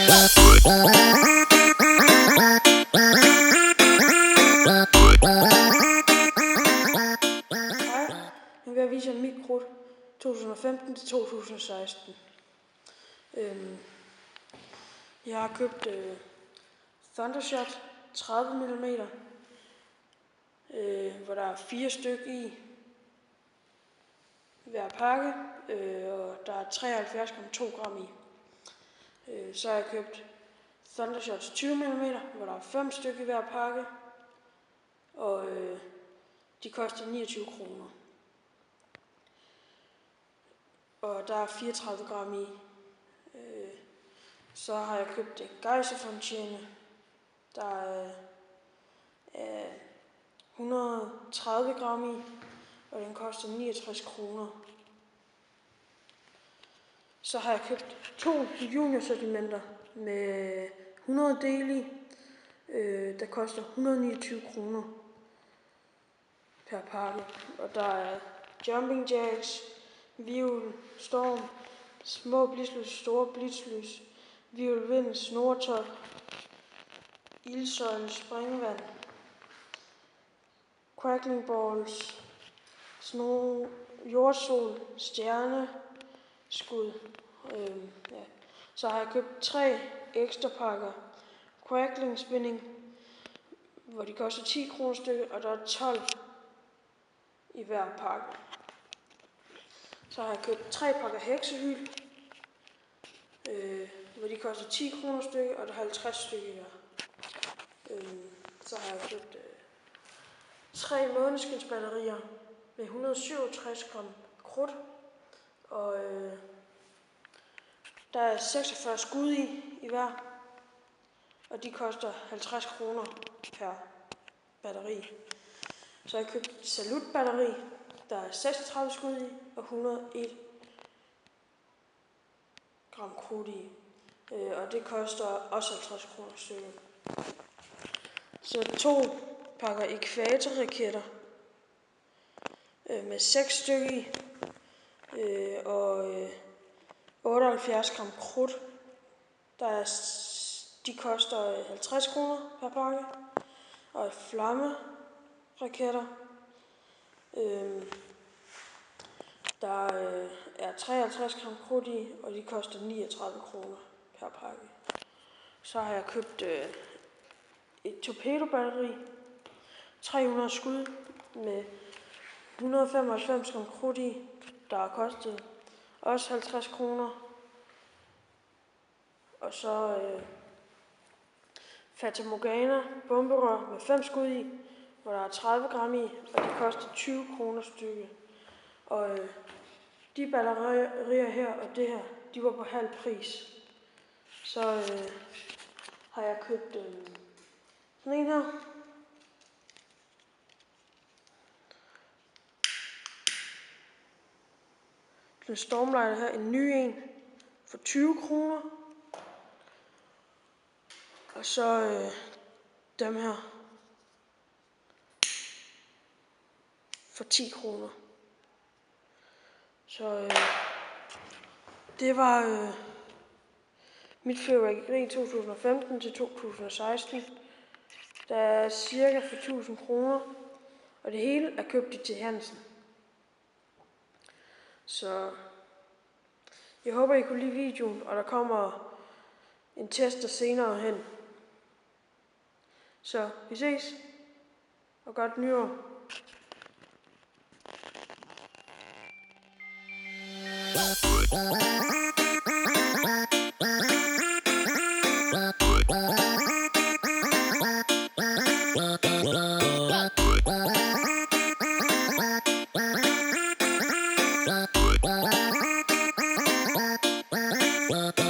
Nu vil jeg vise en mit krudt 2015 til 2016. Jeg har købt Thundershot 30 mm, hvor der er 4 stykker i hver pakke, og der er 73,2 gram i. Så har jeg købt Thundershots 20 mm, hvor der er 5 stykker i hver pakke, og de koster 29 kroner. Og der er 34 gram i. Så har jeg købt en gejserfontæne, der er 130 gram i, og den koster 69 kroner. Så har jeg købt 2 juniorsedimenter med 100 del i, der koster 129 kroner per pakke. Og der er jumping jacks, viol, storm, små blitzlys, store blitzlys, viol vind, snortop, ildsøjle, springvand, crackling balls, jordsol, stjerne, skud. Så har jeg købt 3 ekstra pakker crackling spinning, hvor de koster 10 kroner stykket, og der er 12 i hver pakke. Så har jeg købt 3 pakker heksehyld, hvor de koster 10 kroner stykket, og der er 50 stykker i hver. Så har jeg købt 3 måneskinsbatterier med 167 gram krudt, og der er 46 skud i hver, og de koster 50 kroner per batteri. Så har jeg købt et salutbatteri, der er 36 skud i, og 101 gram krudt i, og det koster også 50 kroner stykket. Så 2 pakker ekvatorraketter med 6 stykker i, og 78 gram krudt. De koster 50 kroner per pakke. Og flammeraketter, der er 53 gram krudt i, og de koster 39 kroner per pakke. Så har jeg købt et torpedobatteri, 300 skud med 195 gram krudt i, der har kostet også 50 kroner. Og så Fata Morgana bomberør med 5 skud i, hvor der er 30 gram i, og det koster 20 kroner stykket. Og de batterier her og det her, de var på halv pris. Så har jeg købt sådan en her. Den Stormlighter her, en ny en for 20 kroner. Og så dem her for 10 kroner. Så det var mit fyrværkeri 2015 til 2016. Der er cirka for 1000 kroner, og det hele er købt i T. Hansen. Så jeg håber, I kunne lide videoen, og der kommer en tester senere hen. Så vi ses, og godt nytår. Well,